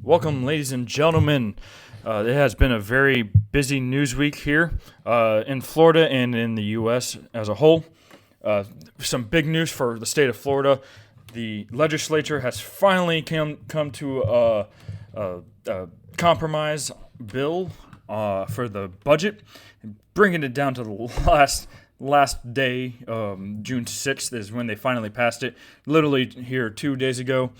Welcome, ladies and gentlemen. It has been a very busy news week here in Florida and in the U.S. as a whole. Some big news for the state of Florida. The legislature has finally come to a compromise bill for the budget, bringing it down to the last day. June 6th is when they finally passed it, literally here 2 days ago.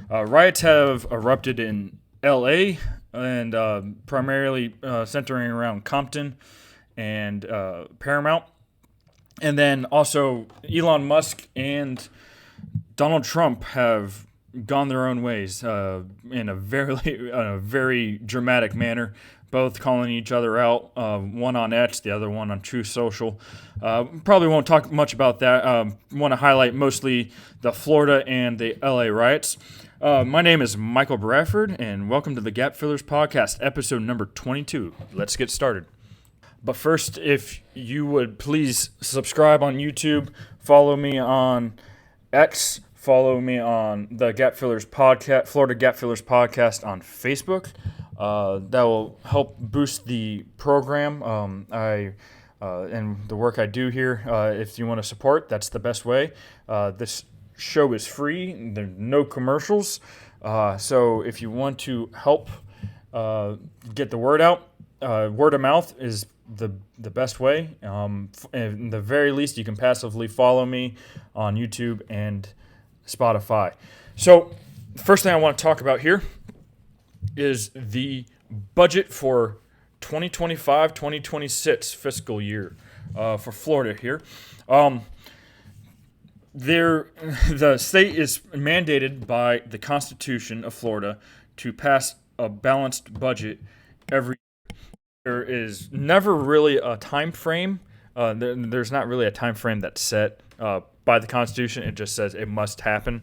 Riots have erupted in L.A. and primarily centering around Compton and Paramount. And then also Elon Musk and Donald Trump have gone their own ways in a very dramatic manner, both calling each other out, one on X, the other one on Truth Social. Probably won't talk much about that. Want to highlight mostly the Florida and the LA riots. My name is Michael Bradford, and welcome to the Gap Fillers Podcast, episode number 22. Let's get started. But first, if you would please subscribe on YouTube, follow me on X, follow me on the Gap Fillers Podcast, Florida Gap Fillers Podcast on Facebook. That will help boost the program. And the work I do here. If you want to support, that's the best way. This show is free. There's no commercials. So if you want to help get the word out, word of mouth is the best way. At the very least, you can passively follow me on YouTube and Spotify. So first thing I want to talk about here is the budget for 2025-2026 fiscal year for Florida here. The state is mandated by the Constitution of Florida to pass a balanced budget every year. There is never really a time frame. There's not really a time frame that's set by the Constitution. It just says it must happen.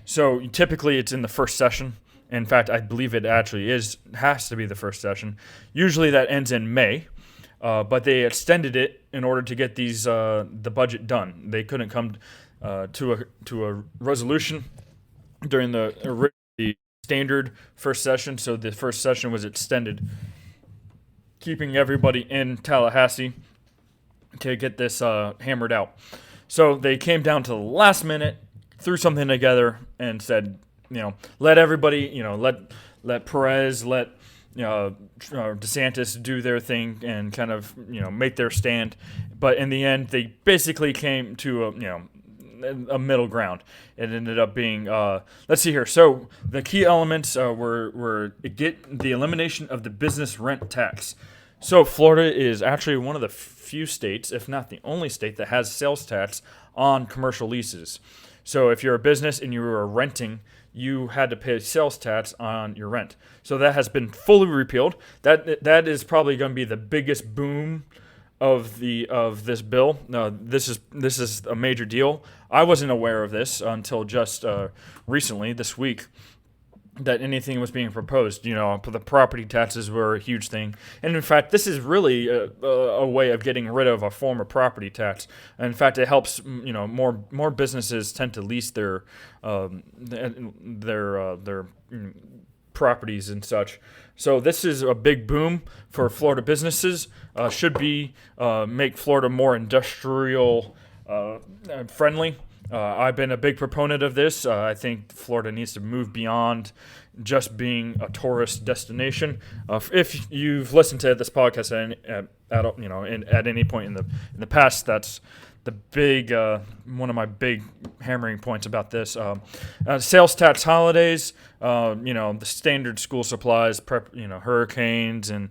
So typically it's in the first session. In fact, I believe it actually has to be the first session. Usually that ends in May, but they extended it in order to get the budget done. They couldn't come to a resolution during the standard first session, so the first session was extended, keeping everybody in Tallahassee to get this hammered out. So they came down to the last minute, threw something together, and said, let everybody, let Perez, let DeSantis do their thing and kind of, make their stand. But in the end, they basically came to a middle ground. It ended up being, let's see here. So the key elements were get the elimination of the business rent tax. So Florida is actually one of the few states, if not the only state, that has sales tax on commercial leases. So if you're a business and you were renting, you had to pay sales tax on your rent. So that has been fully repealed. That is probably going to be the biggest boom of this bill. This is a major deal. I wasn't aware of this until just recently, this week, that anything was being proposed. The property taxes were a huge thing. And in fact, this is really a way of getting rid of a form of property tax. And in fact, it helps, more businesses tend to lease their properties and such. So this is a big boom for Florida businesses. Should be make Florida more industrial friendly. I've been a big proponent of this. I think Florida needs to move beyond just being a tourist destination. If you've listened to this podcast at any point in the past, that's the big one of my big hammering points about this. Sales tax holidays, the standard school supplies, hurricanes, and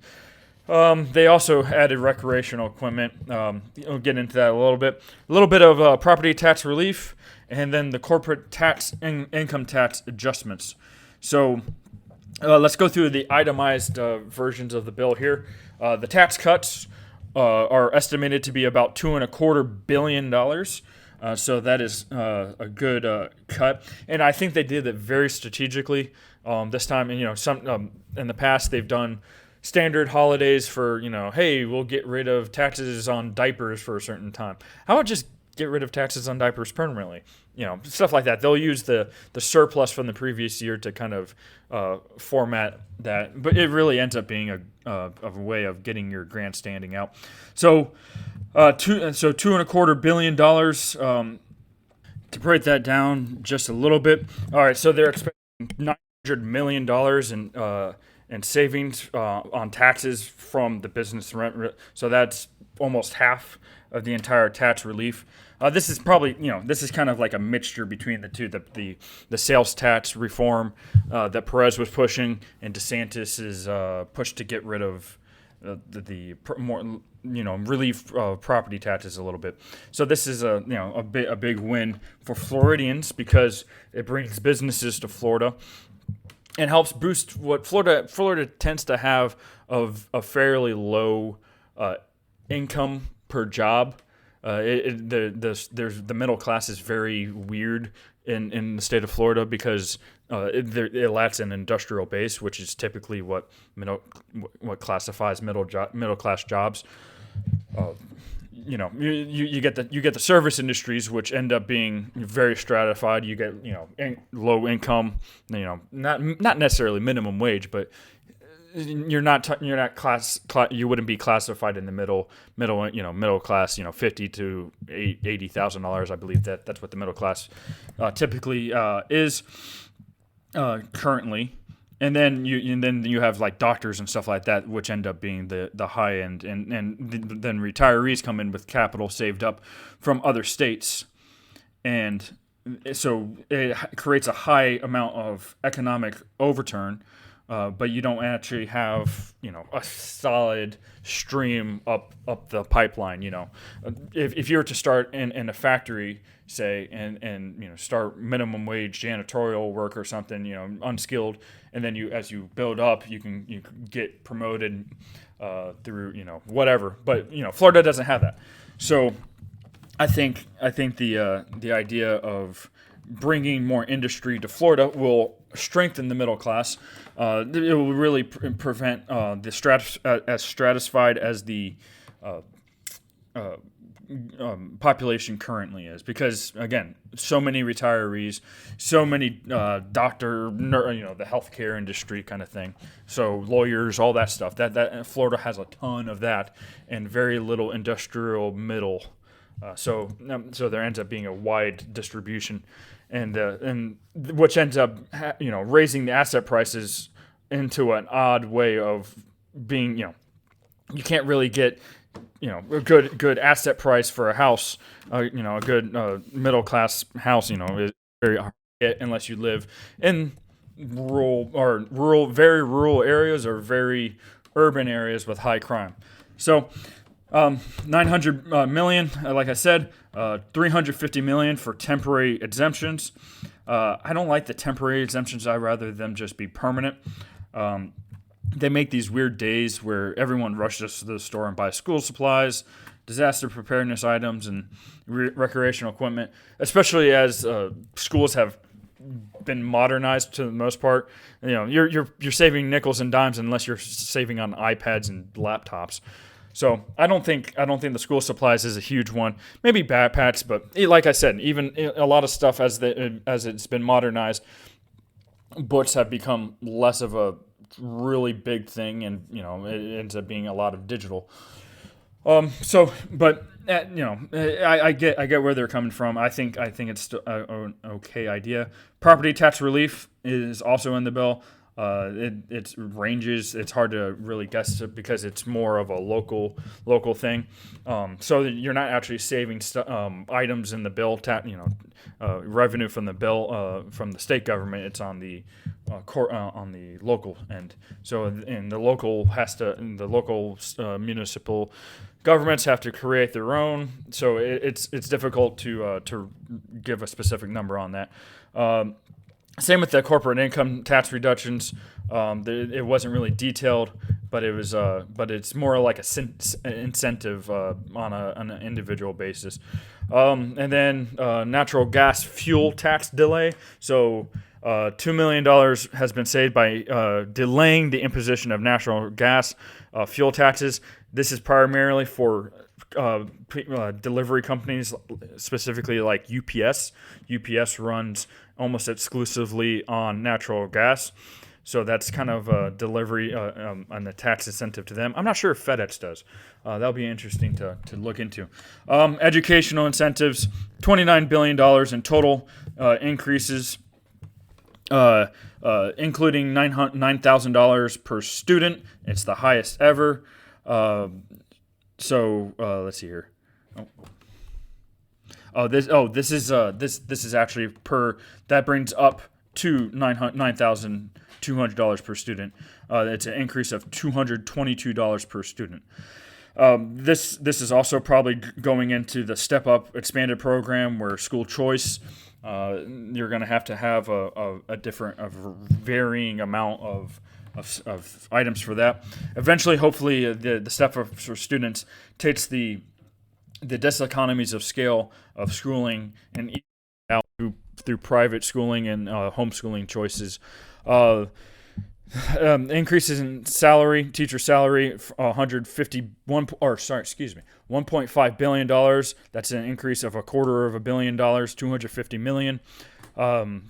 they also added recreational equipment. We'll get into that a little bit. A little bit of property tax relief, and then the corporate tax income tax adjustments. So let's go through the itemized versions of the bill here. The tax cuts are estimated to be about $2.25 billion. So that is a good cut, and I think they did it very strategically this time. And some in the past they've done standard holidays for, hey, we'll get rid of taxes on diapers for a certain time. How about just get rid of taxes on diapers permanently. Stuff like that. They'll use the surplus from the previous year to kind of format that, but it really ends up being a way of getting your grandstanding out. So, $2.25 billion. To break that down just a little bit. All right, so they're expecting $900 million in savings on taxes from the business rent. So that's almost half of the entire tax relief. This is probably, this is kind of like a mixture between the two, the sales tax reform that Perez was pushing, and DeSantis's push to get rid of the more, relief property taxes a little bit. So this is a big win for Floridians because it brings businesses to Florida and helps boost what Florida tends to have of a fairly low income per job. There's the middle class is very weird in the state of Florida because it lacks an industrial base, which is typically what classifies middle class jobs. You get the service industries, which end up being very stratified. You get low income, not necessarily minimum wage, but you wouldn't be classified in the middle class, $50,000 to $80,000. I believe that's what the middle class typically is currently. And then you have like doctors and stuff like that, which end up being the high end, and then retirees come in with capital saved up from other states, and so it creates a high amount of economic overturn. But you don't actually have a solid stream up the pipeline. If you were to start in a factory, say, and start minimum wage janitorial work or something, unskilled, and then as you build up, you can get promoted through whatever. But Florida doesn't have that, so I think the idea of bringing more industry to Florida will strengthen the middle class. It will really prevent as stratified as the population currently is, because again, so many retirees, so many the healthcare industry kind of thing, so lawyers, all that stuff. That Florida has a ton of that, and very little industrial middle. So there ends up being a wide distribution, and which ends up raising the asset prices into an odd way of being. You can't really get a good asset price for a house. A good middle class house is very hard to get unless you live in very rural areas or very urban areas with high crime. So. $900 million, like I said, $350 million for temporary exemptions. I don't like the temporary exemptions. I'd rather them just be permanent. They make these weird days where everyone rushes to the store and buys school supplies, disaster preparedness items, and recreational equipment, especially as schools have been modernized to the most part. You're saving nickels and dimes unless you're saving on iPads and laptops. So I don't think the school supplies is a huge one. Maybe backpacks, but like I said, even a lot of stuff as it's been modernized, books have become less of a really big thing, and it ends up being a lot of digital. I get where they're coming from. I think it's still an okay idea. Property tax relief is also in the bill. It ranges. It's hard to really guess it because it's more of a local thing. So you're not actually saving items in the bill. Revenue from the bill from the state government. It's on the on the local end. So the local municipal governments have to create their own. So it's difficult to give a specific number on that. Same with the corporate income tax reductions. It wasn't really detailed, but it's more like a incentive on an individual basis. And then natural gas fuel tax delay. So $2 million has been saved by delaying the imposition of natural gas fuel taxes. This is primarily for delivery companies, specifically like UPS. UPS runs almost exclusively on natural gas. So that's kind of a delivery and a tax incentive to them. I'm not sure if FedEx does. That'll be interesting to look into. Educational incentives, $29 billion in total increases, including $9,000 per student. It's the highest ever. Let's see here. This is actually per, that brings up to $9,200 per student. It's an increase of $222 per student. This is also probably going into the Step Up expanded program where school choice. You're going to have a varying amount of items for that. Eventually, hopefully, the Step Up for students takes the diseconomies of scale of schooling and out through private schooling and homeschooling choices. Increases in salary, teacher salary, $1.5 billion. That's an increase of $250 million, $250 million.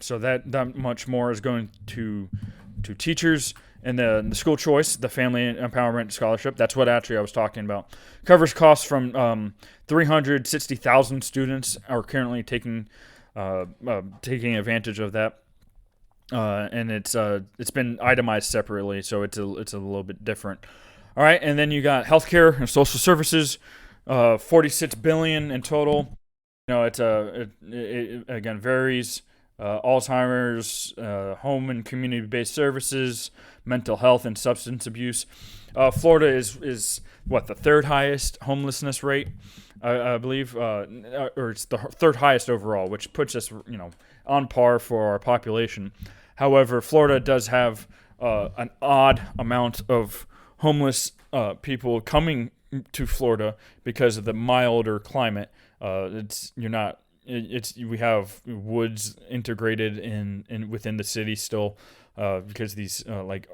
So that much more is going to teachers. And the school choice, the family empowerment scholarship, that's what actually I was talking about. Covers costs from 360,000 students are currently taking advantage of that. And it's been itemized separately, so it's a little bit different. All right, and then you got healthcare and social services, $46 billion in total. It again varies. Alzheimer's, home and community-based services, mental health and substance abuse. Florida is what, the third highest homelessness rate, I believe, or it's the third highest overall, which puts us on par for our population. However, Florida does have an odd amount of homeless people coming to Florida because of the milder climate. We have woods integrated in within the city still, because these like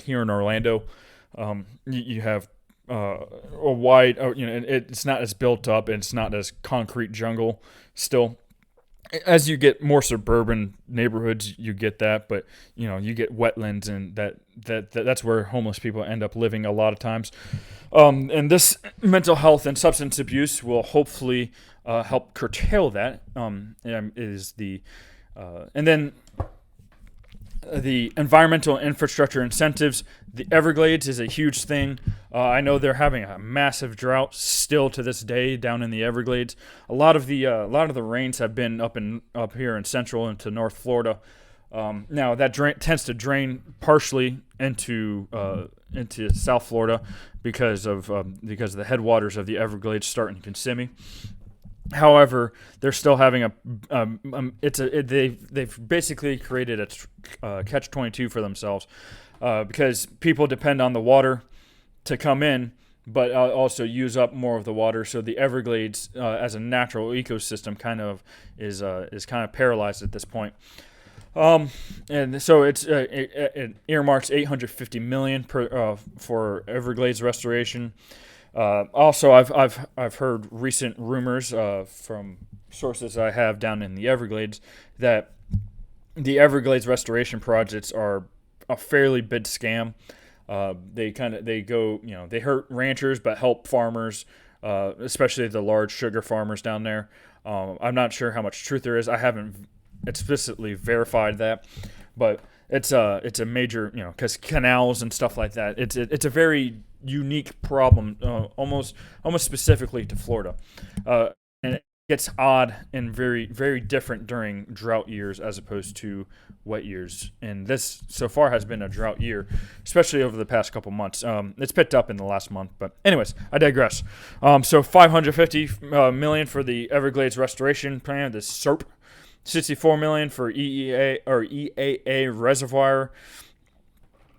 here in Orlando, you have a wide, it's not as built up and it's not as concrete jungle still. As you get more suburban neighborhoods, you get that, but you get wetlands, and that's where homeless people end up living a lot of times. And this mental health and substance abuse will hopefully help curtail that. And then the environmental infrastructure incentives. The Everglades is a huge thing. I know they're having a massive drought still to this day down in the Everglades. A lot of the rains have been up here in Central into North Florida. Now that tends to drain partially into South Florida because of the headwaters of the Everglades start in Kissimmee. However, they're still having they've basically created a catch-22 for themselves, because people depend on the water to come in, but also use up more of the water. So the Everglades, as a natural ecosystem, kind of is kind of paralyzed at this point. And so it earmarks $850 million for Everglades restoration. Also, I've heard recent rumors from sources I have down in the Everglades that the Everglades restoration projects are a fairly big scam. They hurt ranchers but help farmers, especially the large sugar farmers down there. I'm not sure how much truth there is. I haven't explicitly verified that, but it's a major, because canals and stuff like that. It's a very unique problem, almost specifically to Florida, and it gets odd and very, very different during drought years as opposed to wet years. And this so far has been a drought year, especially over the past couple months. It's picked up in the last month, but anyways, I digress. So $550 million for the Everglades restoration plan, the SERP. $64 million for EAA reservoir.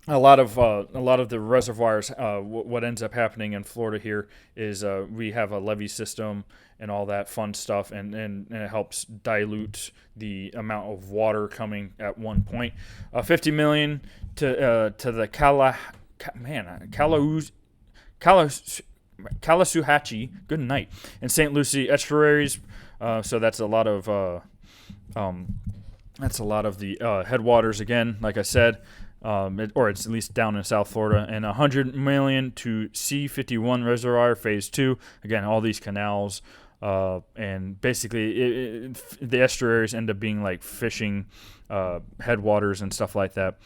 A lot of the reservoirs. What ends up happening in Florida here is we have a levee system and all that fun stuff, and it helps dilute the amount of water coming at one point. $50 million to the Caloosahatchee, good night, and St. Lucie estuaries. So that's a lot of the headwaters again, like I said, or it's at least down in South Florida, and 100 million to C51 reservoir phase 2. Again, all these canals, and basically the estuaries end up being like fishing headwaters and stuff like that.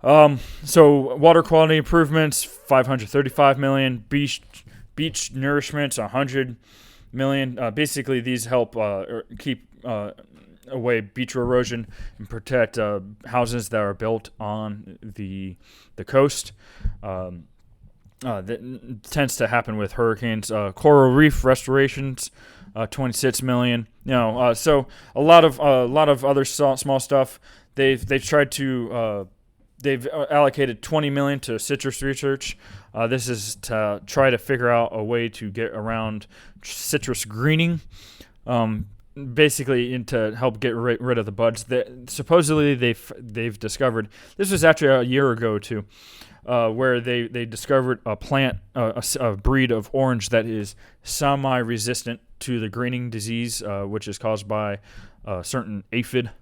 So water quality improvements, 535 million. Beach nourishments, 100 million. Basically, these help keep away beach erosion and protect houses that are built on the coast. That tends to happen with hurricanes. Coral reef restorations, 26 million. So a lot of other small stuff. They've tried to. They've allocated 20 million to citrus research. This is to try to figure out a way to get around citrus greening, basically to help get rid of the buds. Supposedly they've discovered, this was actually a year ago too, where they discovered a plant, a breed of orange that is semi-resistant to the greening disease, which is caused by a certain aphid,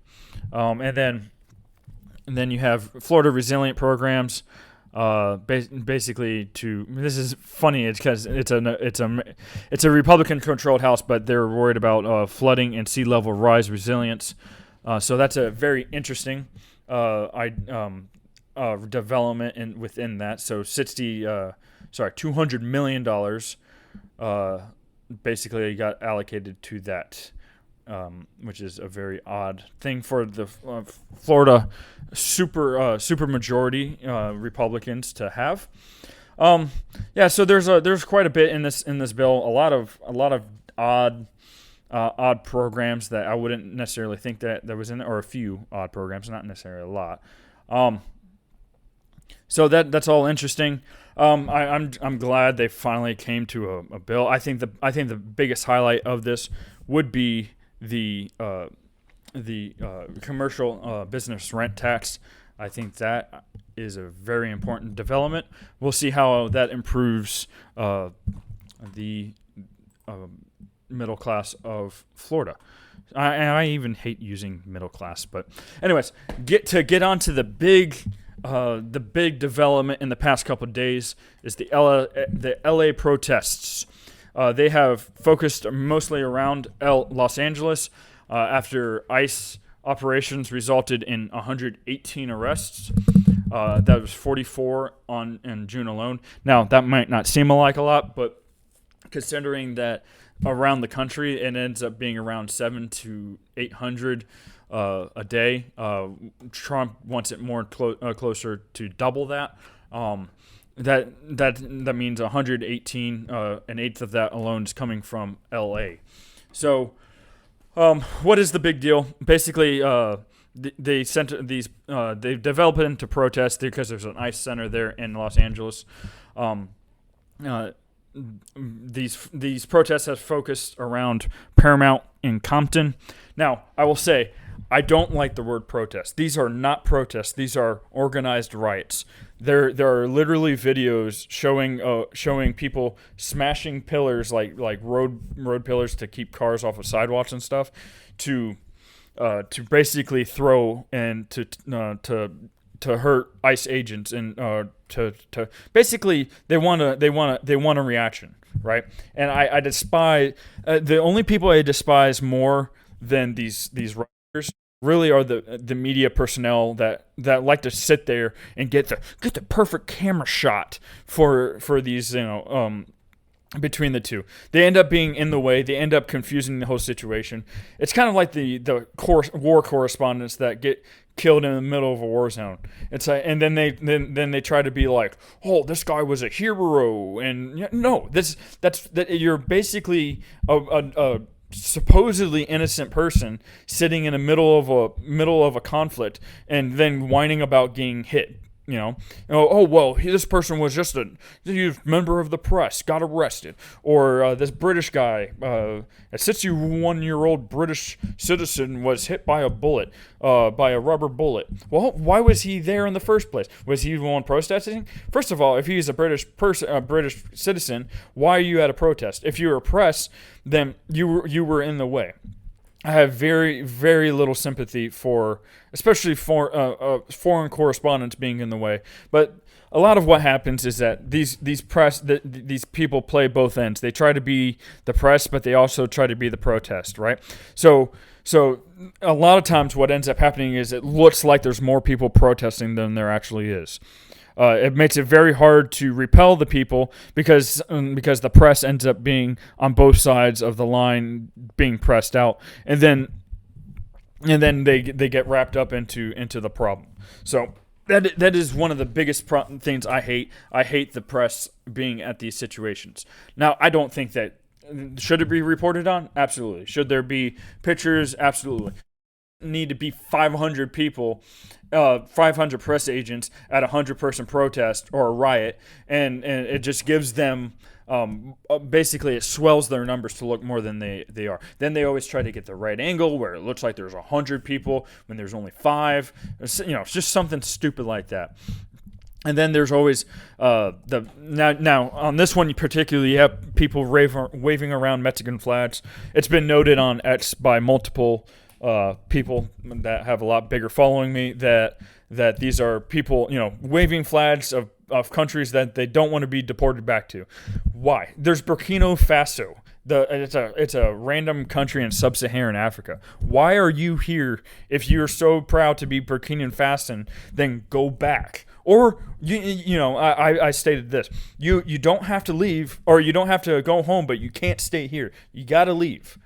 and then you have Florida resilient programs. Basically, this is funny. It's because it's a Republican-controlled House, but they're worried about flooding and sea level rise resilience. So that's a very interesting development within that. So $200 million basically got allocated to that. Which is a very odd thing for the Florida super majority Republicans to have. So there's quite a bit in this bill. A lot of odd programs that I wouldn't necessarily think that there was in there, or a few odd programs, not necessarily a lot. So that's all interesting. I'm glad they finally came to a bill. I think the biggest highlight of this would be the commercial business rent tax. I think that is a very important development. We'll see how that improves the middle class of Florida. I even hate using middle class, but anyways, get on to the big development in the past couple of days is the LA protests. They have focused mostly around Los Angeles after ICE operations resulted in 118 arrests. That was 44 in June alone. Now, that might not seem like a lot, but considering that around the country it ends up being around 700 to 800 a day, Trump wants it more closer to double that. That means 118, an eighth of that alone is coming from LA. So, what is the big deal? Basically, they sent these. They developed it into protest because there's an ICE center there in Los Angeles. These protests have focused around Paramount and Compton. Now, I will say, I don't like the word protest. These are not protests. These are organized riots. There are literally videos showing people smashing pillars like road pillars to keep cars off of sidewalks and stuff, to basically throw and to hurt ICE agents and to basically they want a reaction, right? And I despise the only people I despise more than these writers really are the media personnel that like to sit there and get the perfect camera shot for these, between the two. They end up being in the way. They end up confusing the whole situation. It's kind of like the war correspondents that get killed in the middle of a war zone. It's like, and then they try to be like, oh, this guy was a hero, and no, that's you're basically a supposedly innocent person sitting in the middle of a conflict and then whining about getting hit. this person was just a member of the press, got arrested, or this British guy, a 61-year-old British citizen was hit by a bullet, by a rubber bullet. Well, why was he there in the first place? Was he the one protesting? First of all, if he's a British person, a British citizen, why are you at a protest? If you were press, then you were in the way. I have very, very little sympathy for, especially for foreign correspondents being in the way. But a lot of what happens is that these people play both ends. They try to be the press, but they also try to be the protest, right? So a lot of times what ends up happening is it looks like there's more people protesting than there actually is. It makes it very hard to repel the people because the press ends up being on both sides of the line being pressed out, and then they get wrapped up into the problem. So that is one of the biggest things I hate. I hate the press being at these situations. Now, I don't think that should it be reported on? Absolutely. Should there be pictures? Absolutely. Need to be 500 people, 500 press agents at a 100-person protest or a riot, and it just gives them basically it swells their numbers to look more than they are. Then they always try to get the right angle where it looks like there's 100 people when there's only 5. It's just something stupid like that. And then there's always now on this one particularly, you have people waving around Mexican flags. It's been noted on X by multiple people that have a lot bigger following me that these are people, waving flags of countries that they don't want to be deported back to. Why? There's Burkina Faso. It's a random country in sub-Saharan Africa. Why are you here if you're so proud to be Burkina Faso? Then go back. Or I stated this: you don't have to leave, or you don't have to go home, but you can't stay here. You got to leave.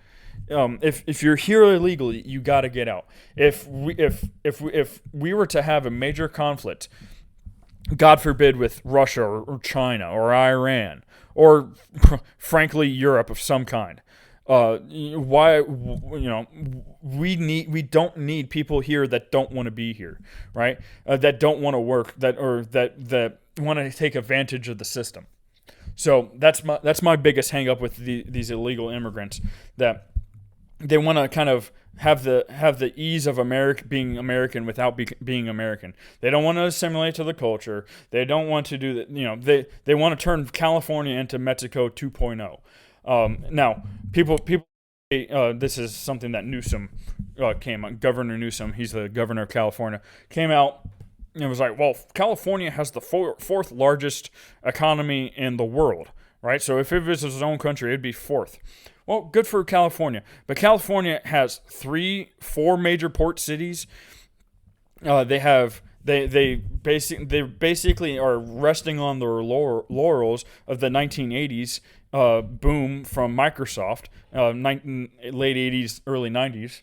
If you're here illegally, you got to get out. If we were to have a major conflict, God forbid, with Russia or China or Iran or frankly Europe of some kind, we don't need people here that don't want to be here, right? That don't want to work, that want to take advantage of the system. So that's my biggest hang up with these illegal immigrants, that they want to kind of have the ease of being American without being American. They don't want to assimilate to the culture. They don't want to do that. They want to turn California into Mexico 2.0. Now, people. This is something that Newsom came on. Governor Newsom, he's the governor of California, came out and was like, well, California has the fourth largest economy in the world, right? So if it was its own country, it'd be fourth. Well, good for California. But California has 4 major port cities. They basically are resting on their laurels of the 1980s boom from Microsoft, late 80s, early 90s.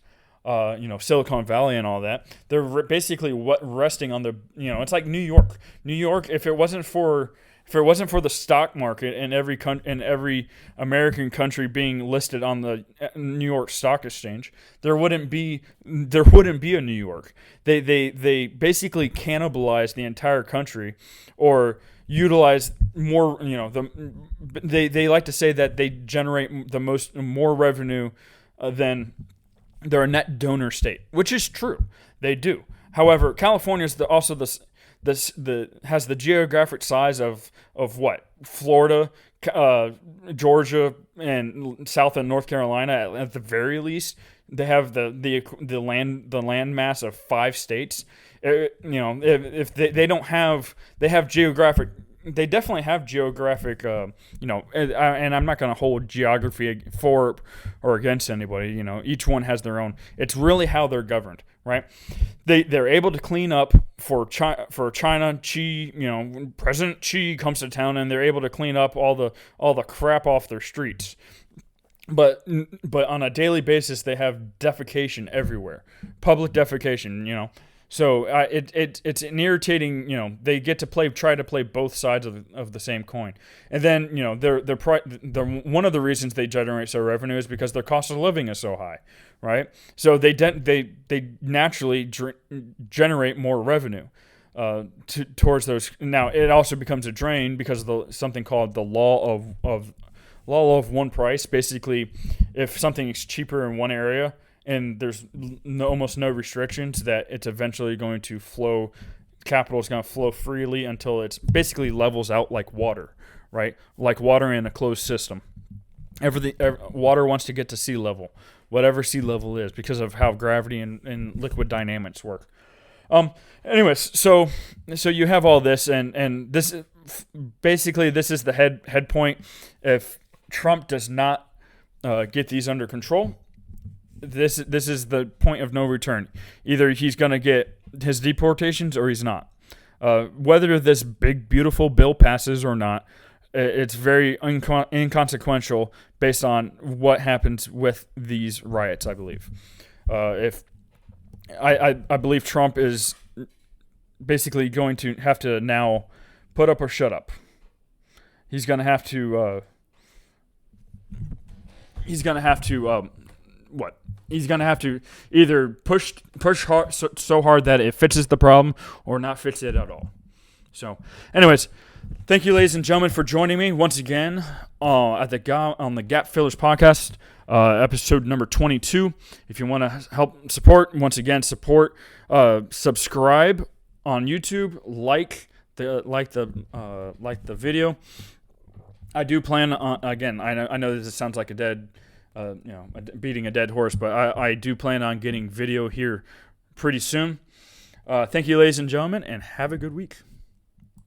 Silicon Valley and all that. They're basically resting on the. It's like New York. New York, if it wasn't for the stock market and every American country being listed on the New York Stock Exchange, there wouldn't be a New York. They basically cannibalize the entire country, or utilize more. They like to say that they generate more revenue than they're a net donor state, which is true. They do. However, California is also has the geographic size of what? Florida, Georgia, and South and North Carolina at the very least. They have the land mass of 5 states. If they don't have, they have geographic. They definitely have geographic, and I'm not going to hold geography for or against anybody. Each one has their own. It's really how they're governed, right? They're able to clean up for China. Xi, President Xi comes to town, and they're able to clean up all the crap off their streets. But on a daily basis, they have defecation everywhere, public defecation. So it's an irritating. They get to try to play both sides of the same coin, and then they're one of the reasons they generate so revenue is because their cost of living is so high, right? So they naturally generate more revenue. towards those. Now it also becomes a drain because of something called the law of one price. Basically, if something is cheaper in one area and there's almost no restrictions, that it's eventually going to flow. Capital is going to flow freely until it's basically levels out like water, right? Like water in a closed system. Water wants to get to sea level, whatever sea level is, because of how gravity and liquid dynamics work. Anyways, so you have all this, and this basically this is the head point. If Trump does not get these under control, this is the point of no return. Either he's going to get his deportations or he's not. Whether this big beautiful bill passes or not, it's very inconsequential based on what happens with these riots, I believe. If I believe Trump is basically going to have to now put up or shut up. He's going to have to. He's going to have to. What? He's going to have to either push hard, so hard that it fixes the problem, or not fix it at all. So, anyways, thank you, ladies and gentlemen, for joining me once again on the Gap Fillers podcast, episode number 22. If you want to help support, once again, subscribe on YouTube, like the video. I do plan on, again, I know this sounds like beating a dead horse, but I do plan on getting video here pretty soon. Thank you, ladies and gentlemen, and have a good week.